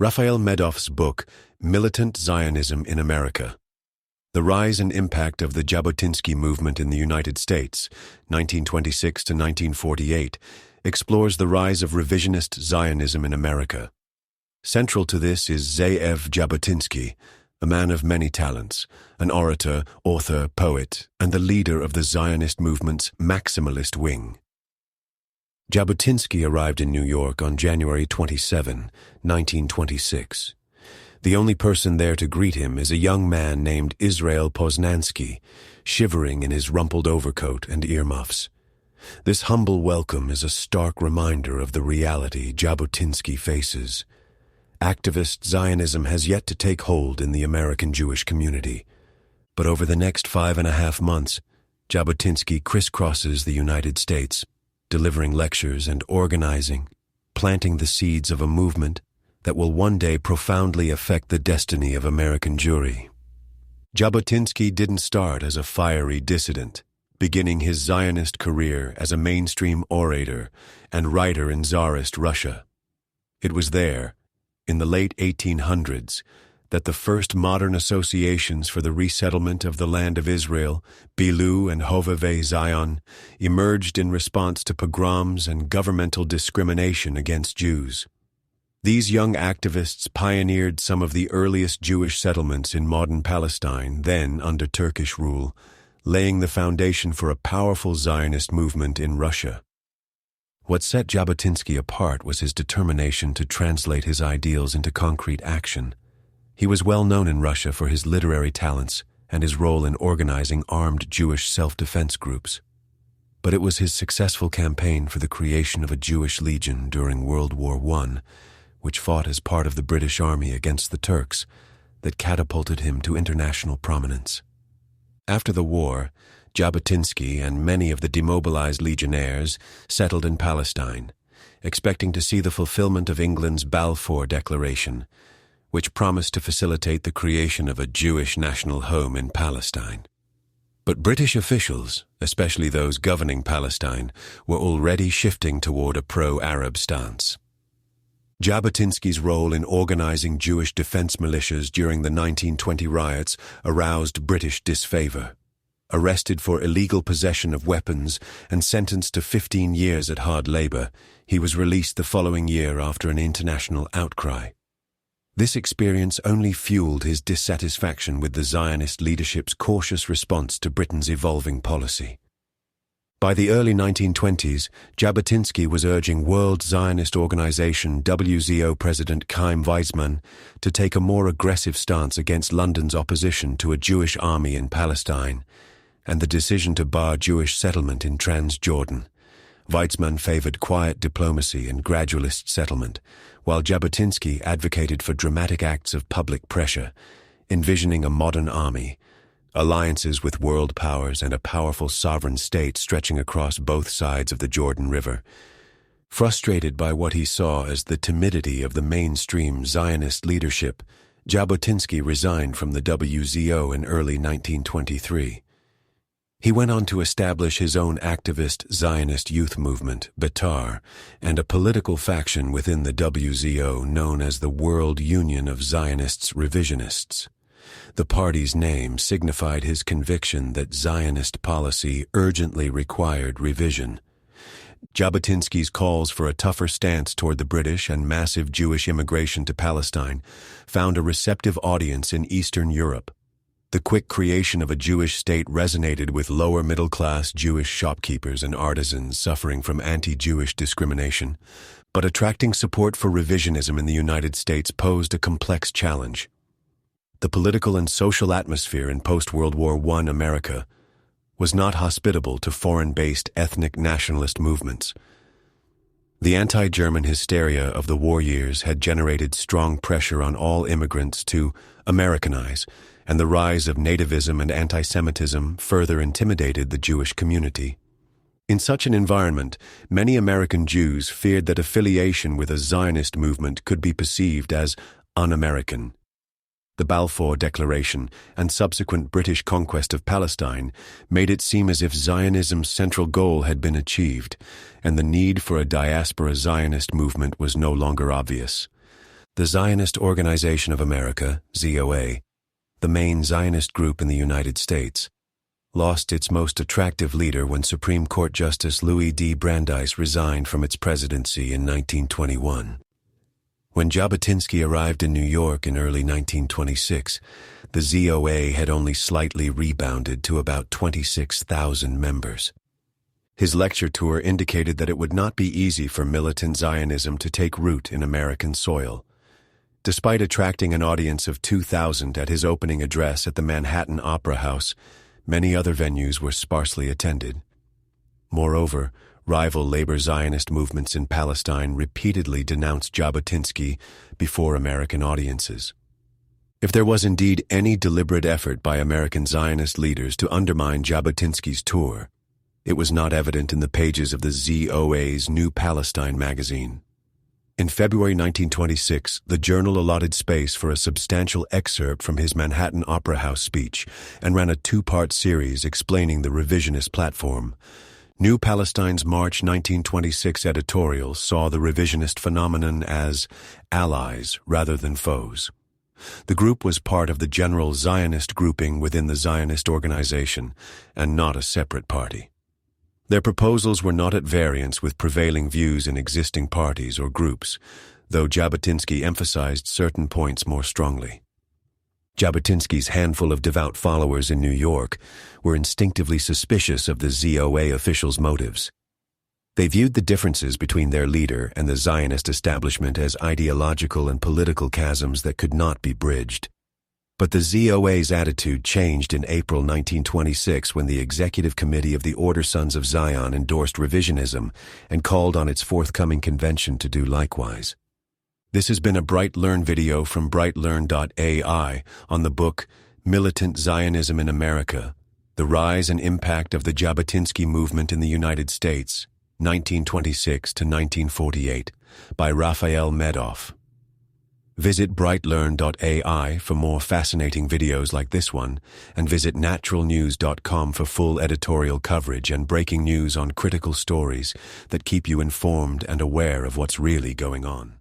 Rafael Medoff's book, Militant Zionism in America. The Rise and Impact of the Jabotinsky Movement in the United States, 1926 to 1948, explores the rise of revisionist Zionism in America. Central to this is Ze'ev Jabotinsky, a man of many talents, an orator, author, poet, and the leader of the Zionist movement's maximalist wing. Jabotinsky arrived in New York on January 27, 1926. The only person there to greet him is a young man named Israel Poznansky, shivering in his rumpled overcoat and earmuffs. This humble welcome is a stark reminder of the reality Jabotinsky faces. Activist Zionism has yet to take hold in the American Jewish community. But over the next 5.5 months, Jabotinsky crisscrosses the United States, delivering lectures and organizing, planting the seeds of a movement that will one day profoundly affect the destiny of American Jewry. Jabotinsky didn't start as a fiery dissident, beginning his Zionist career as a mainstream orator and writer in Tsarist Russia. It was there, in the late 1800s, that the first modern associations for the resettlement of the land of Israel, Bilu and Hovevei Zion, emerged in response to pogroms and governmental discrimination against Jews. These young activists pioneered some of the earliest Jewish settlements in modern Palestine, then under Turkish rule, laying the foundation for a powerful Zionist movement in Russia. What set Jabotinsky apart was his determination to translate his ideals into concrete action. He was well known in Russia for his literary talents and his role in organizing armed Jewish self-defense groups. But it was his successful campaign for the creation of a Jewish legion during World War I, which fought as part of the British Army against the Turks, that catapulted him to international prominence. After the war, Jabotinsky and many of the demobilized legionnaires settled in Palestine, expecting to see the fulfillment of England's Balfour Declaration, which promised to facilitate the creation of a Jewish national home in Palestine. But British officials, especially those governing Palestine, were already shifting toward a pro-Arab stance. Jabotinsky's role in organizing Jewish defense militias during the 1920 riots aroused British disfavor. Arrested for illegal possession of weapons and sentenced to 15 years at hard labor, he was released the following year after an international outcry. This experience only fueled his dissatisfaction with the Zionist leadership's cautious response to Britain's evolving policy. By the early 1920s, Jabotinsky was urging World Zionist Organization WZO President Chaim Weizmann to take a more aggressive stance against London's opposition to a Jewish army in Palestine and the decision to bar Jewish settlement in Transjordan. Weizmann favored quiet diplomacy and gradualist settlement, while Jabotinsky advocated for dramatic acts of public pressure, envisioning a modern army, alliances with world powers, and a powerful sovereign state stretching across both sides of the Jordan River. Frustrated by what he saw as the timidity of the mainstream Zionist leadership, Jabotinsky resigned from the WZO in early 1923. He went on to establish his own activist Zionist youth movement, Betar, and a political faction within the WZO known as the World Union of Zionists Revisionists. The party's name signified his conviction that Zionist policy urgently required revision. Jabotinsky's calls for a tougher stance toward the British and massive Jewish immigration to Palestine found a receptive audience in Eastern Europe. The quick creation of a Jewish state resonated with lower-middle-class Jewish shopkeepers and artisans suffering from anti-Jewish discrimination, but attracting support for revisionism in the United States posed a complex challenge. The political and social atmosphere in post-World War I America was not hospitable to foreign-based ethnic nationalist movements. The anti-German hysteria of the war years had generated strong pressure on all immigrants to Americanize, and the rise of nativism and anti-Semitism further intimidated the Jewish community. In such an environment, many American Jews feared that affiliation with a Zionist movement could be perceived as un-American. The Balfour Declaration and subsequent British conquest of Palestine made it seem as if Zionism's central goal had been achieved, and the need for a diaspora Zionist movement was no longer obvious. The Zionist Organization of America, ZOA, the main Zionist group in the United States, lost its most attractive leader when Supreme Court Justice Louis D. Brandeis resigned from its presidency in 1921. When Jabotinsky arrived in New York in early 1926, the ZOA had only slightly rebounded to about 26,000 members. His lecture tour indicated that it would not be easy for militant Zionism to take root in American soil. Despite attracting an audience of 2,000 at his opening address at the Manhattan Opera House, many other venues were sparsely attended. Moreover, rival labor Zionist movements in Palestine repeatedly denounced Jabotinsky before American audiences. If there was indeed any deliberate effort by American Zionist leaders to undermine Jabotinsky's tour, it was not evident in the pages of the ZOA's New Palestine magazine. In February 1926, the journal allotted space for a substantial excerpt from his Manhattan Opera House speech and ran a two-part series explaining the revisionist platform. New Palestine's March 1926 editorial saw the revisionist phenomenon as allies rather than foes. The group was part of the general Zionist grouping within the Zionist organization and not a separate party. Their proposals were not at variance with prevailing views in existing parties or groups, though Jabotinsky emphasized certain points more strongly. Jabotinsky's handful of devout followers in New York were instinctively suspicious of the ZOA officials' motives. They viewed the differences between their leader and the Zionist establishment as ideological and political chasms that could not be bridged. But the ZOA's attitude changed in April 1926 when the Executive Committee of the Order Sons of Zion endorsed revisionism and called on its forthcoming convention to do likewise. This has been a BrightLearn video from BrightLearn.ai on the book Militant Zionism in America, The Rise and Impact of the Jabotinsky Movement in the United States, 1926 to 1948, by Rafael Medoff. Visit BrightLearn.ai for more fascinating videos like this one, and visit naturalnews.com for full editorial coverage and breaking news on critical stories that keep you informed and aware of what's really going on.